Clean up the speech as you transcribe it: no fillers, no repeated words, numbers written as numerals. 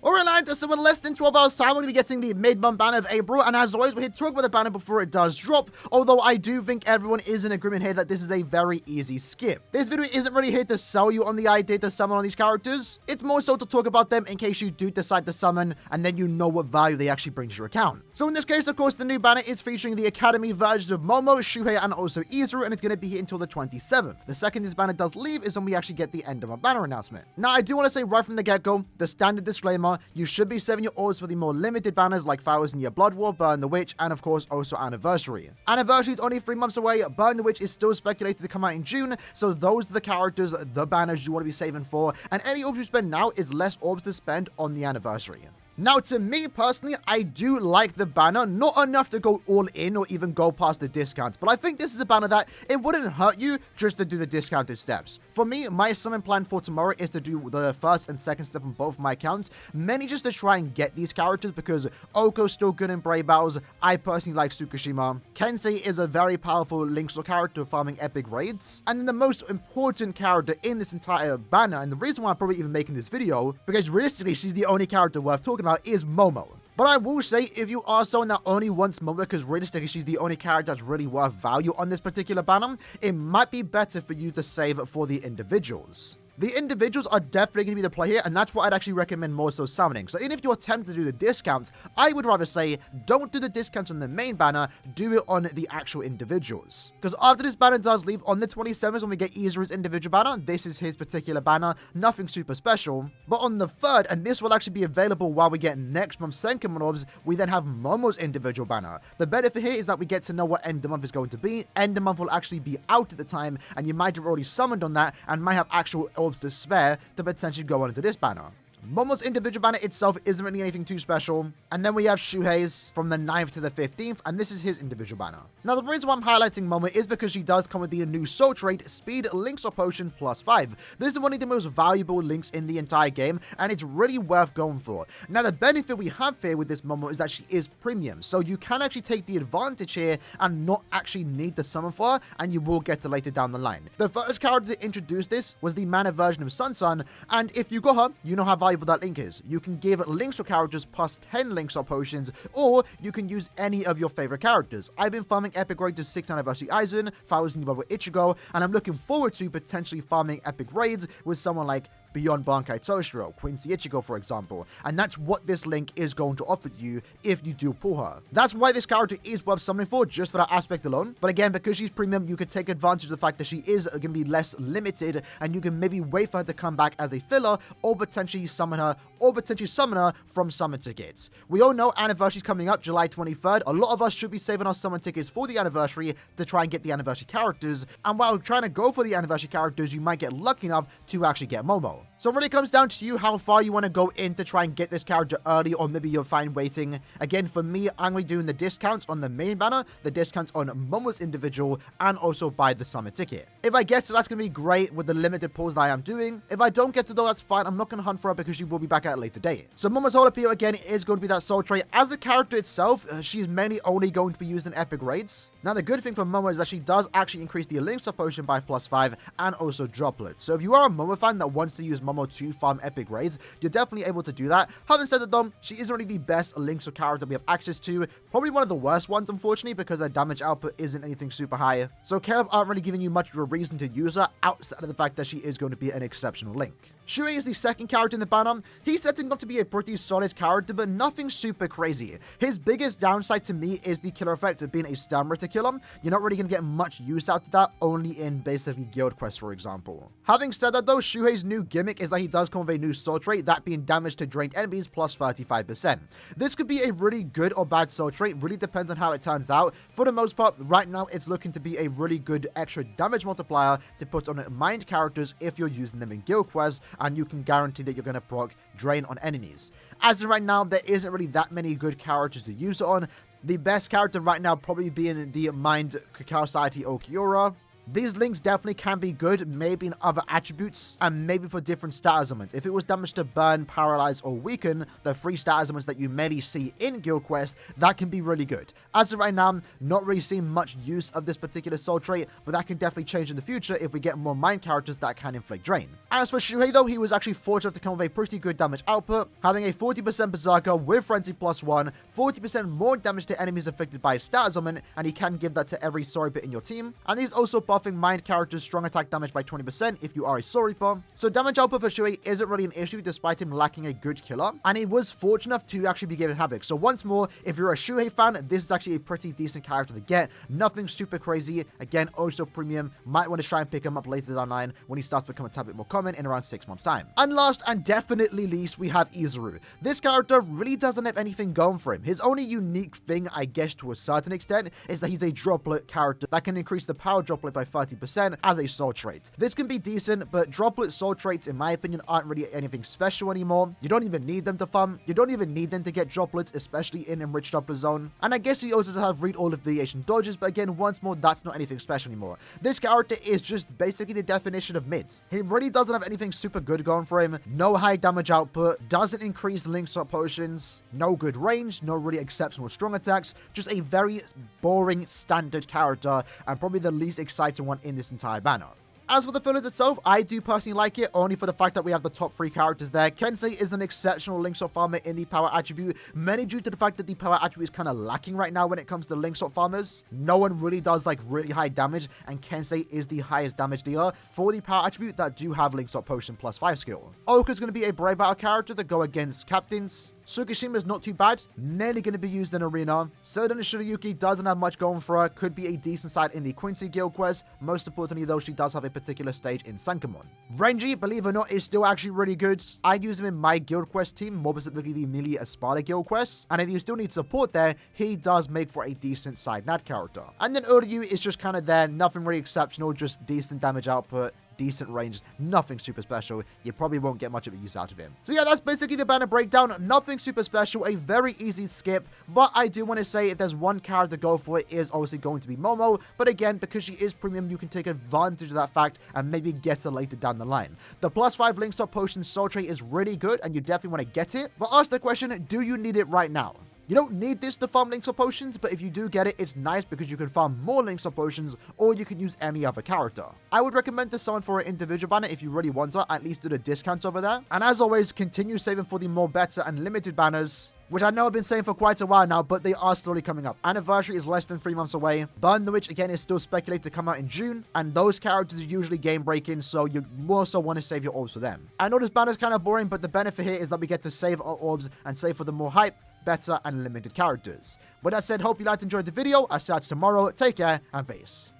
Alright, so in less than 12 hours time, we're going to be getting the mid-month banner of April, and as always, we're here to talk about the banner before it does drop, although I do think everyone is in agreement here that this is a very easy skip. This video isn't really here to sell you on the idea to summon on these characters, it's more so to talk about them in case you do decide to summon, and then you know what value they actually bring to your account. So in this case, of course, the new banner is featuring the Academy versions of Momo, Shuhei, and also Izuru, and it's going to be here until the 27th. The second this banner does leave is when we actually get the end of a banner announcement. Now, I do want to say right from the get-go, the standard disclaimer, you should be saving your orders for the more limited banners like 1000 Year Blood War, Burn the Witch, and of course also Anniversary. Anniversary is only 3 months away, Burn the Witch is still speculated to come out in June, so those are the characters, the banners you want to be saving for, and any orbs you spend now is less orbs to spend on the Anniversary. Now, to me personally, I do like the banner, not enough to go all in or even go past the discounts, but I think this is a banner that it wouldn't hurt you just to do the discounted steps. For me, my summon plan for tomorrow is to do the first and second step on both my accounts, mainly just to try and get these characters because Oko's still good in Brave Battles, I personally like Tsukishima, Kensei is a very powerful Link's character farming epic raids, and then the most important character in this entire banner, and the reason why I'm probably even making this video, because realistically she's the only character worth talking about, is Momo. But I will say, if you are someone that only wants Momo because realistically she's the only character that's really worth value on this particular banner, it might be better for you to save for the individuals. The individuals are definitely going to be the play here, and that's what I'd actually recommend more so summoning. So even if you're tempted to do the discounts, I would rather say don't do the discounts on the main banner, do it on the actual individuals. Because after this banner does leave on the 27th when we get Izuru's individual banner, this is his particular banner, nothing super special. But on the 3rd, and this will actually be available while we get next month's Senkaman orbs, we then have Momo's individual banner. The benefit here is that we get to know what end of month is going to be. End of month will actually be out at the time, and you might have already summoned on that and might have actual orbs to spare to potentially go on into this banner. Momo's individual banner itself isn't really anything too special, and then we have Shuhei's from the 9th to the 15th, and this is his individual banner. Now, the reason why I'm highlighting Momo is because she does come with the new Soul Trait, Speed, Links or Potion +5. This is one of the most valuable links in the entire game, and it's really worth going for. Now, the benefit we have here with this Momo is that she is premium, so you can actually take the advantage here and not actually need the summon for her, and you will get to later down the line. The first character to introduce this was the mana version of Sun, and if you got her, you know how valuable that link is. You can give links or characters +10 links or potions, or you can use any of your favorite characters. I've been farming epic raids of 6th Anniversary Aizen, 1000 Year Ichigo, and I'm looking forward to potentially farming epic raids with someone like Beyond Bankai Toshiro, Quincy Ichigo, for example, and that's what this link is going to offer you if you do pull her. That's why this character is worth summoning for, just for that aspect alone. But again, because she's premium, you can take advantage of the fact that she is going to be less limited, and you can maybe wait for her to come back as a filler, or potentially summon her from summon tickets. We all know Anniversary's coming up July 23rd. A lot of us should be saving our summon tickets for the Anniversary to try and get the Anniversary characters, and while trying to go for the Anniversary characters, you might get lucky enough to actually get Momo. So it really comes down to you how far you want to go in to try and get this character early, or maybe you're fine waiting. Again, for me, I'm going to be doing the discounts on the main banner, the discounts on Momo's individual, and also buy the summon ticket. If I get to, that's going to be great with the limited pulls that I am doing. If I don't get to though, that's fine. I'm not going to hunt for her because she will be back at a later date. So Momo's whole appeal again is going to be that Soul Trait. As a character itself, she's mainly only going to be used in epic raids. Now, the good thing for Momo is that she does actually increase the Elixir Potion by +5 and also droplets. So if you are a Momo fan that wants to use Momo to farm epic raids, you're definitely able to do that. Having said that though, she isn't really the best Link's character we have access to. Probably one of the worst ones, unfortunately, because her damage output isn't anything super high. So Caleb aren't really giving you much of a reason to use her outside of the fact that she is going to be an exceptional Link. Shuhei is the second character in the banner. He's setting up to be a pretty solid character, but nothing super crazy. His biggest downside to me is the killer effect of being a stamina killer. You're not really going to get much use out of that, only in basically guild quests, for example. Having said that though, Shuhei's new gimmick is that he does come with a new soul trait, that being damage to drained enemies +35%. This could be a really good or bad soul trait, really depends on how it turns out. For the most part, right now, it's looking to be a really good extra damage multiplier to put on mind characters if you're using them in guild quests, and you can guarantee that you're going to proc drain on enemies. As of right now, there isn't really that many good characters to use it on. The best character right now probably being the Mind Society Okiura. These links definitely can be good, maybe in other attributes, and maybe for different stat elements. If it was damage to burn, paralyze, or weaken, the 3 stat elements that you mainly see in Guild Quest, that can be really good. As of right now, not really seeing much use of this particular soul trait, but that can definitely change in the future if we get more mind characters that can inflict drain. As for Shuhei though, he was actually fortunate to come with a pretty good damage output, having a 40% Berserker with Frenzy +1, 40% more damage to enemies affected by a stat element, and he can give that to every Soul Reaper in your team. And he's also buffing mind characters' strong attack damage by 20% if you are a Soul Reaper. So damage output for Shuhei isn't really an issue despite him lacking a good killer, and he was fortunate enough to actually be given Havoc. So once more, if you're a Shuhei fan, this is actually a pretty decent character to get. Nothing super crazy. Again, also premium. Might want to try and pick him up later down the line when he starts to become a tad bit more common in around 6 months time. And last and definitely least, we have Izuru. This character really doesn't have anything going for him. His only unique thing, I guess to a certain extent, is that he's a droplet character that can increase the power droplet by 30% as a soul trait. This can be decent, but droplet soul traits, in my opinion, aren't really anything special anymore. You don't even need them to farm. You don't even need them to get droplets, especially in Enriched Droplet Zone. And I guess he also does have read all of variation dodges, but again, once more, that's not anything special anymore. This character is just basically the definition of mids. He really doesn't have anything super good going for him. No high damage output, doesn't increase link swap potions, no good range, no really exceptional strong attacks, just a very boring standard character, and probably the least exciting one in this entire banner. As for the fillers itself, I do personally like it, only for the fact that we have the top 3 characters there. Kensei is an exceptional link swap farmer in the power attribute, mainly due to the fact that the power attribute is kind of lacking right now when it comes to link swap farmers. No one really does like really high damage, and Kensei is the highest damage dealer for the power attribute that do have link swap potion +5 skill. Oka's going to be a brave battle character to go against captains. Tsukishima is not too bad, mainly going to be used in Arena. Soden and Shirayuki doesn't have much going for her, could be a decent side in the Quincy Guild Quest. Most importantly though, she does have a particular stage in Sankamon. Renji, believe it or not, is still actually really good. I use him in my Guild Quest team, more specifically the Melee Espada Guild Quest, and if you still need support there, he does make for a decent side Nat character. And then Uryu is just kind of there, nothing really exceptional, just decent damage output, decent range, nothing super special. You probably won't get much of a use out of him. So yeah, that's basically the banner breakdown. Nothing super special, a very easy skip, but I do want to say if there's one character to go for, it is obviously going to be Momo, but again, because she is premium, you can take advantage of that fact and maybe get her later down the line. The +5 link swap potion soul trait is really good, and you definitely want to get it, but ask the question, do you need it right now? You don't need this to farm links or potions, but if you do get it, it's nice because you can farm more links or potions, or you can use any other character. I would recommend to someone for an individual banner if you really want to, at least do the discounts over there. And as always, continue saving for the more better and limited banners, which I know I've been saying for quite a while now, but they are slowly coming up. Anniversary is less than 3 months away. Burn the Witch, again, is still speculated to come out in June, and those characters are usually game breaking, so you more so want to save your orbs for them. I know this banner is kind of boring, but the benefit here is that we get to save our orbs and save for the more hype, better, and limited characters. With that said, hope you liked and enjoyed the video. I'll see you tomorrow. Take care, and peace.